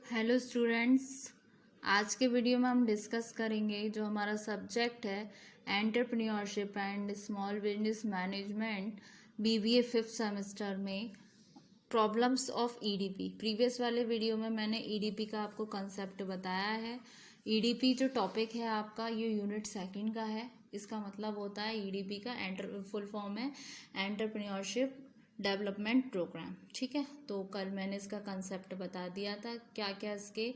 Hello students, आज के video में हम डिस्कस करेंगे जो हमारा सब्जेक्ट है entrepreneurship and small business management BBA fifth semester में प्रॉब्लम्स ऑफ ईडीपी। प्रीवियस वाले वीडियो में मैंने ईडीपी का आपको कंसेप्ट बताया है। ईडीपी जो टॉपिक है आपका ये यूनिट सेकंड का है। इसका मतलब होता है ईडीपी का फुल फॉर्म है एंटरप्रेन्योरशिप डेवलपमेंट प्रोग्राम। ठीक है, तो कल मैंने इसका कंसेप्ट बता दिया था, क्या क्या इसके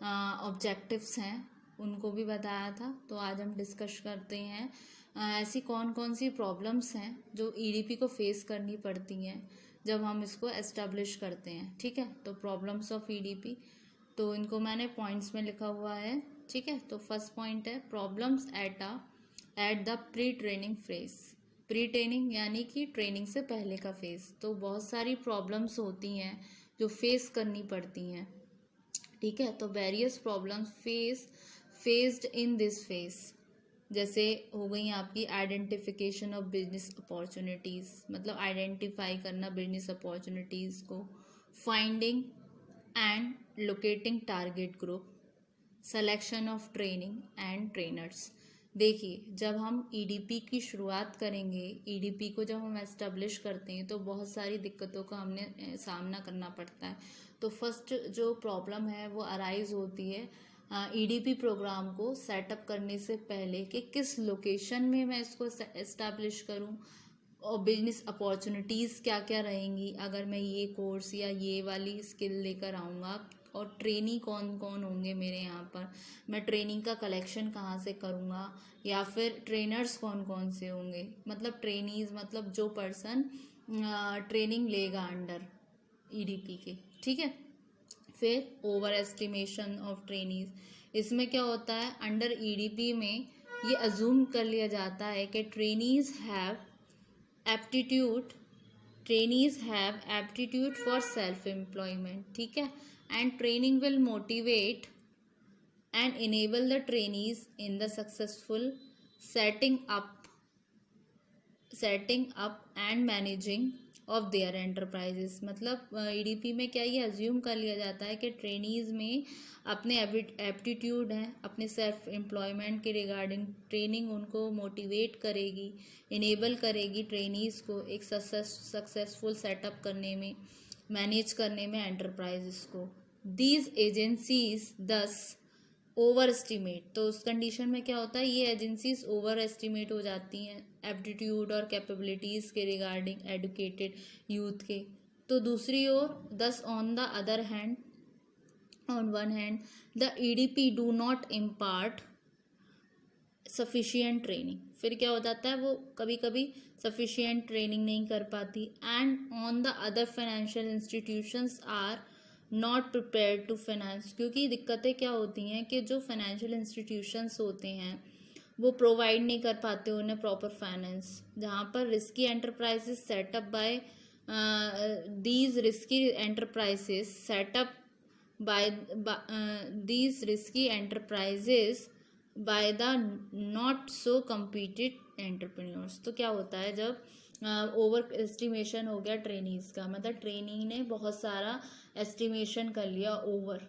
ऑब्जेक्टिव्स हैं उनको भी बताया था। तो आज हम डिस्कस करते हैं ऐसी कौन कौन सी प्रॉब्लम्स हैं जो ईडीपी को फेस करनी पड़ती हैं जब हम इसको एस्टेब्लिश करते हैं। ठीक है, तो प्रॉब्लम्स ऑफ ईडीपी, तो इनको मैंने पॉइंट्स में लिखा हुआ है। ठीक है, तो फर्स्ट पॉइंट है problems at the pre training phase. Pre training यानी कि ट्रेनिंग से पहले का फेज। तो बहुत सारी प्रॉब्लम्स होती हैं जो फेस करनी पड़ती हैं। ठीक है, तो various problems faced in this phase, जैसे हो गई आपकी आइडेंटिफिकेशन ऑफ बिजनेस अपॉर्चुनिटीज़, मतलब आइडेंटिफाई करना बिजनेस अपॉर्चुनिटीज़ को, finding and locating target group, selection of training and trainers. देखिए, जब हम ईडीपी की शुरुआत करेंगे, ईडीपी को जब हम एस्टेब्लिश करते हैं तो बहुत सारी दिक्कतों का हमने सामना करना पड़ता है। तो फर्स्ट जो प्रॉब्लम है वो अराइज होती है ईडीपी प्रोग्राम को सेटअप करने से पहले कि किस लोकेशन में मैं इसको एस्टेब्लिश करूं और बिजनेस अपॉर्चुनिटीज़ क्या क्या रहेंगी अगर मैं ये कोर्स या ये वाली स्किल लेकर आऊँगा, और ट्रेनी कौन कौन होंगे मेरे यहाँ पर, मैं ट्रेनिंग का कलेक्शन कहाँ से करूँगा, या फिर ट्रेनर्स कौन कौन से होंगे। मतलब ट्रेनीज मतलब जो पर्सन ट्रेनिंग लेगा अंडर ईडीपी के। ठीक है, फिर ओवर एस्टिमेशन ऑफ ट्रेनीज। इसमें क्या होता है, अंडर ईडीपी में ये अज्यूम कर लिया जाता है कि aptitude trainees have aptitude for self employment। ठीक है, and training will motivate and enable the trainees in the successful setting up and managing of their enterprises. मतलब ईडीपी में क्या ये अज्यूम कर लिया जाता है कि ट्रेनीज में अपने एप्टीट्यूड हैं, अपने सेल्फ एम्प्लॉयमेंट के रिगार्डिंग ट्रेनिंग उनको मोटिवेट करेगी, इनेबल करेगी ट्रेनीज को एक सक्सेसफुल सेटअप करने में, मैनेज करने में एंटरप्राइजेस को। दीज एजेंसीज दस ओवर एस्टिमेट, तो उस कंडीशन में क्या होता है, ये एजेंसीज ओवर एस्टिमेट हो जाती हैं एप्टीट्यूड और कैपेबिलिटीज़ के रिगार्डिंग एडुकेटेड यूथ के। तो दूसरी ओर दस on one hand the EDP do not impart sufficient training. फिर क्या हो जाता है, वो कभी कभी सफिशियंट ट्रेनिंग नहीं कर पाती। And on the other financial institutions are not prepare to finance, क्योंकि दिक्कतें क्या होती हैं कि जो फाइनेंशियल इंस्टीट्यूशंस होते हैं वो प्रोवाइड नहीं कर पाते उन्हें प्रॉपर फाइनेंस। जहाँ पर risky enterprises set up by these risky enterprises set up by these risky enterprises by the not so competed entrepreneurs. तो क्या होता है, जब ओवर एस्टिमेशन हो गया ट्रेनीज का, मतलब ट्रेनी ने बहुत सारा एस्टिमेशन कर लिया ओवर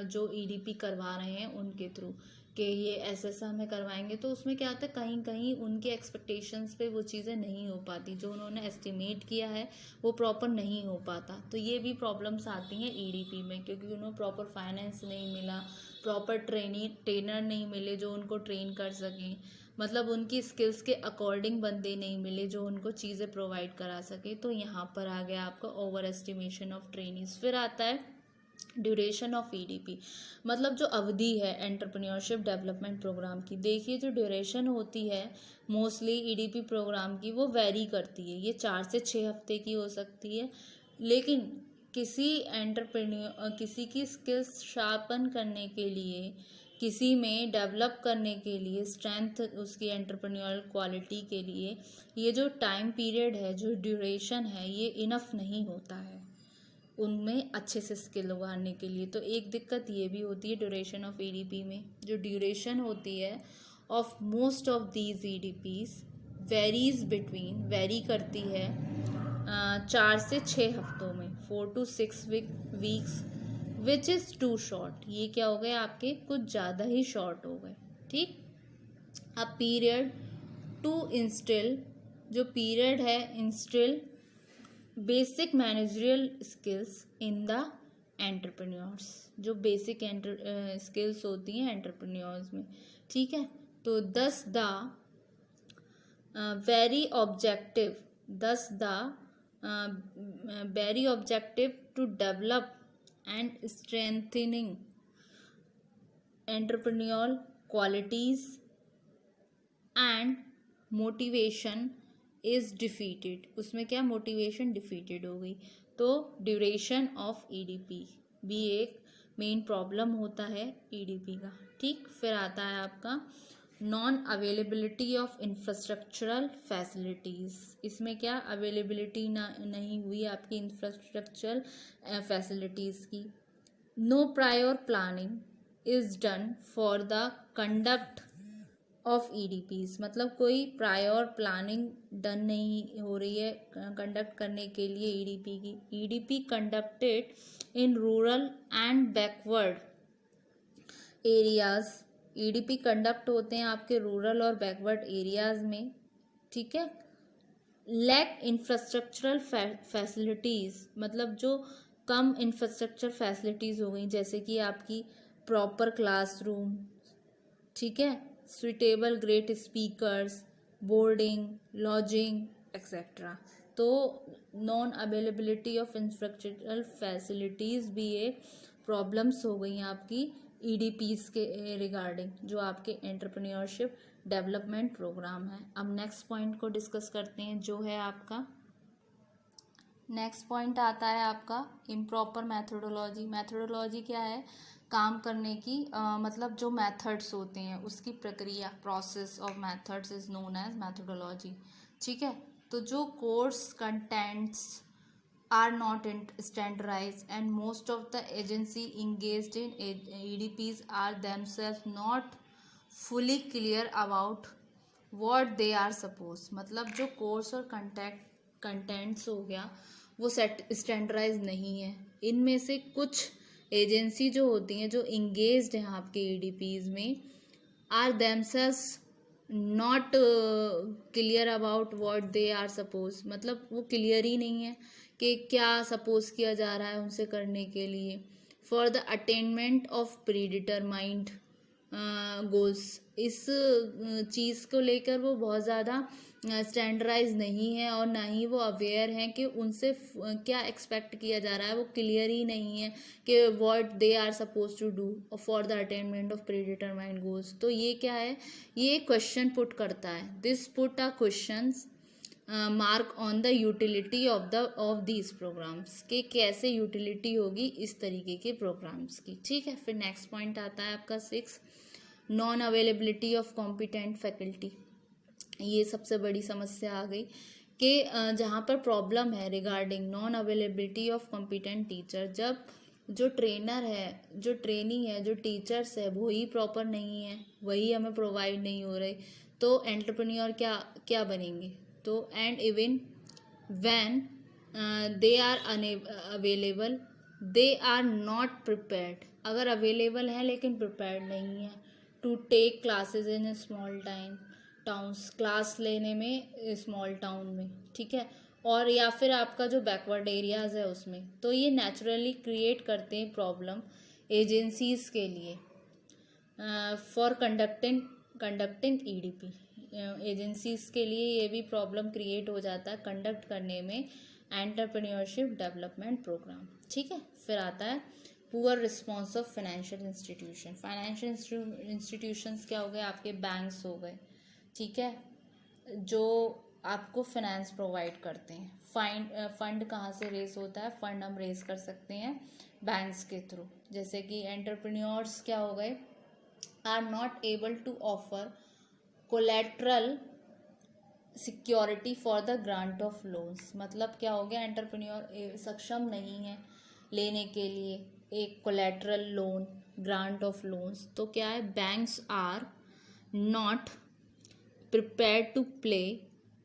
जो ईडीपी करवा रहे हैं उनके थ्रू कि ये ऐसा हमें करवाएंगे, तो उसमें क्या होता है कहीं कहीं उनके एक्सपेक्टेशंस पे वो चीज़ें नहीं हो पाती, जो उन्होंने एस्टिमेट किया है वो प्रॉपर नहीं हो पाता। तो ये भी प्रॉब्लम्स आती हैं ईडीपी में, क्योंकि उन्हें प्रॉपर फाइनेंस नहीं मिला, प्रॉपर ट्रेनर नहीं मिले जो उनको ट्रेन कर सकें, मतलब उनकी स्किल्स के अकॉर्डिंग बंदे नहीं मिले जो उनको चीज़ें प्रोवाइड करा सके। तो यहाँ पर आ गया आपका ओवर एस्टिमेशन ऑफ ट्रेनीज। फिर आता है ड्यूरेशन ऑफ ईडीपी, मतलब जो अवधि है एंटरप्रेन्योरशिप डेवलपमेंट प्रोग्राम की। देखिए, जो ड्यूरेशन होती है मोस्टली ईडीपी प्रोग्राम की वो वेरी करती है, ये 4 से 6 हफ्ते की हो सकती है। लेकिन किसी किसी की स्किल्स शार्पन करने के लिए, किसी में डेवलप करने के लिए, स्ट्रेंथ उसकी एंटरप्रेन्योरल क्वालिटी के लिए ये जो टाइम पीरियड है, जो ड्यूरेशन है, ये इनफ नहीं होता है उनमें अच्छे से स्किल उगारने के लिए। तो एक दिक्कत ये भी होती है ड्यूरेशन ऑफ ईडीपी में, जो ड्यूरेशन होती है of most of these EDPs vary करती है 4 से 6 हफ्तों में, 4 to 6 weeks which is too short, ये क्या हो गए आपके कुछ ज़्यादा ही शॉर्ट हो गए, ठीक। अ पीरियड टू इंस्टिल, जो पीरियड है instil basic managerial skills in the entrepreneurs, जो बेसिक स्किल्स होती हैं एंटरप्रेन्योर्स में, ठीक है। तो दस the very objective, thus the very objective to develop and strengthening entrepreneurial qualities and motivation is defeated, उसमें क्या मोटिवेशन डिफीटेड हो गई। तो ड्यूरेशन ऑफ ईडीपी भी एक मेन प्रॉब्लम होता है ईडीपी का, ठीक। फिर आता है आपका non availability of infrastructural facilities, इसमें क्या अवेलेबिलिटी नहीं हुई आपकी इंफ्रास्ट्रक्चरल फैसिलिटीज़ की। No prior planning is done for the conduct of EDPs, मतलब कोई प्रायर प्लानिंग डन नहीं हो रही है कंडक्ट करने के लिए ईडीपी की। EDP conducted in rural and backward areas, EDP conduct होते हैं आपके रूरल और बैकवर्ड एरियाज में, ठीक है। लैक इंफ्रास्ट्रक्चरल फैसिलिटीज़, मतलब जो कम इंफ्रास्ट्रक्चर फैसिलिटीज़ हो गई, जैसे कि आपकी प्रॉपर क्लासरूम, ठीक है, suitable great speakers, boarding, lodging etcetera. तो non availability of infrastructural facilities भी एक प्रॉब्लम्स हो गई आपकी ईडीपीज़ के रिगार्डिंग, जो आपके एंटरप्रेन्योरशिप डेवलपमेंट प्रोग्राम है। अब नेक्स्ट पॉइंट को डिस्कस करते हैं, जो है आपका नेक्स्ट पॉइंट आता है आपका इम्प्रॉपर मैथोडोलॉजी। मैथोडोलॉजी क्या है, काम करने की मतलब जो मेथड्स होते हैं उसकी प्रक्रिया, process of methods is known as methodology, ठीक है। तो जो course contents are not standardized and most of the agency engaged in EDPs are themselves not fully clear about what they are supposed, मतलब जो कोर्स और contents हो गया वो स्टैंडर्डाइज नहीं है। इनमें से कुछ एजेंसी जो होती हैं जो इंगेज्ड हैं आपके ईडीपीज में are themselves not clear about what they are suppose, मतलब वो क्लियर ही नहीं है कि क्या सपोज किया जा रहा है उनसे करने के लिए। For the attainment of predetermined goals, इस चीज़ को लेकर वो बहुत ज़्यादा स्टैंडर्डाइज नहीं है और ना ही वो अवेयर हैं कि उनसे क्या एक्सपेक्ट किया जा रहा है, वो क्लियर ही नहीं है कि what they are suppose to do for the attainment of predetermined goals. तो ये क्या है, ये क्वेश्चन पुट करता है, this put a questions mark on the utility of these programs, के कैसे यूटिलिटी होगी इस तरीके के प्रोग्राम्स की, ठीक है। फिर नेक्स्ट पॉइंट आता है आपका 6, non availability of competent faculty. ये सबसे बड़ी समस्या आ गई कि जहाँ पर प्रॉब्लम है regarding non availability of competent teacher, जब जो ट्रेनर है, जो ट्रेनी है, जो टीचर्स है वो ही प्रॉपर नहीं है, वही हमें प्रोवाइड नहीं हो रहे, तो एंटरप्रेन्योर क्या क्या बनेंगे। तो and even when they are available they are not prepared, अगर अवेलेबल है लेकिन प्रिपेयर्ड नहीं है to take classes in small towns, class लेने में स्मॉल टाउन में, ठीक है, और या फिर आपका जो बैकवर्ड एरियाज़ है उसमें। तो ये नेचुरली क्रिएट करते हैं प्रॉब्लम एजेंसीज़ के लिए फॉर कंडक्टिंग ईडीपी, एजेंसीज़ के लिए ये भी प्रॉब्लम क्रिएट हो जाता है कंडक्ट करने में एंटरप्रेन्योरशिप डेवलपमेंट प्रोग्राम, ठीक है। फिर आता है poor response of financial institution. Financial institutions क्या हो गए, आपके बैंक्स हो गए, ठीक है, जो आपको फाइनेंस प्रोवाइड करते हैं। फंड कहाँ से रेस होता है, फंड हम रेस कर सकते हैं बैंक्स के थ्रू। जैसे कि एंटरप्रेन्योर्स क्या हो गए, are not able to offer collateral security for the grant of loans, मतलब क्या हो गया, एंटरप्रेन्योर सक्षम नहीं है लेने के लिए एक collateral loan, grant of loans. तो क्या है, banks are not prepared to play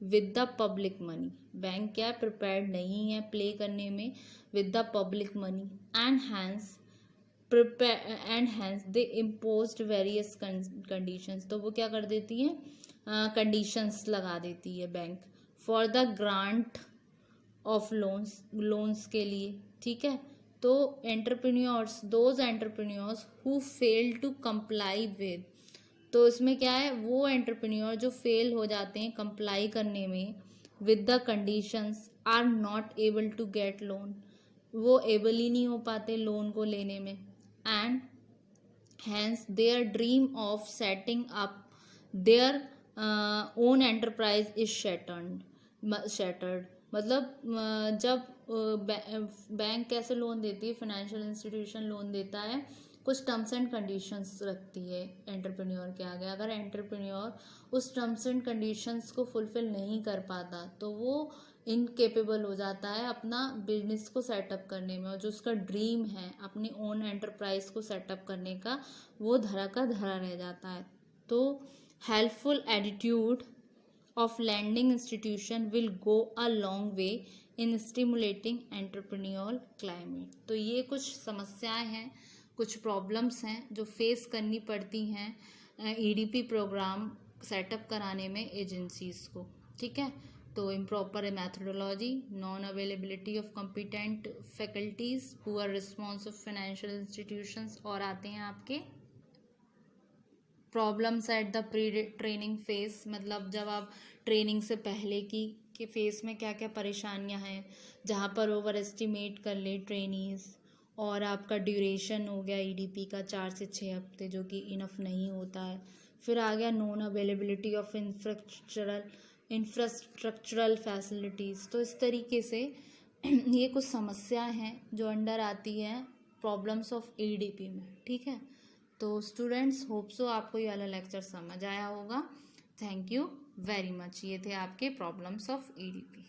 with the public money, bank क्या प्रिपेयर्ड नहीं है प्ले करने में with the public money, and hence and hence they imposed various conditions, तो वो क्या कर देती है, कंडीशंस लगा देती है bank for the grant of loans के लिए, ठीक है। तो entrepreneurs, those entrepreneurs who fail to comply with, तो इसमें क्या है, वो एंटरप्रेन्योर जो फेल हो जाते हैं कंप्लाई करने में with the conditions are not able to get loan, वो एबल ही नहीं हो पाते लोन को लेने में, and hence their dream of setting up their own enterprise is shattered. मतलब जब बैंक कैसे लोन देती है, फाइनेंशियल इंस्टीट्यूशन लोन देता है, कुछ टर्म्स एंड कंडीशंस रखती है एंटरप्रेन्योर के आगे। अगर एंटरप्रेन्योर उस टर्म्स एंड कंडीशंस को फुलफिल नहीं कर पाता तो वो इनकेपेबल हो जाता है अपना बिजनेस को सेटअप करने में, और जो उसका ड्रीम है अपनी ओन एंटरप्राइज को सेटअप करने का, वो धरा का धरा रह जाता है। तो helpful attitude of lending institution will go a long way in stimulating entrepreneurial climate। तो ये कुछ समस्याएं हैं, कुछ प्रॉब्लम्स हैं जो फेस करनी पड़ती हैं ईडीपी प्रोग्राम सेटअप कराने में एजेंसीज को, ठीक है। तो improper methodology, non availability of competent faculties, poor response of financial institutions, और आते हैं आपके problems at the pre training phase, मतलब जब आप ट्रेनिंग से पहले की फेज में क्या क्या परेशानियां हैं, जहाँ पर ओवर एस्टिमेट कर ले ट्रेनीज, और आपका ड्यूरेशन हो गया ईडीपी का 4 से 6 हफ्ते, जो कि इनफ नहीं होता है। फिर आ गया non availability of infrastructural facilities. तो इस तरीके से ये कुछ समस्याएं हैं जो अंडर आती हैं प्रॉब्लम्स ऑफ ईडीपी में, ठीक है। तो स्टूडेंट्स, होप सो आपको ये वाला लेक्चर समझ आया होगा। Thank you very much. ये थे आपके प्रॉब्लम्स ऑफ ईडीपी।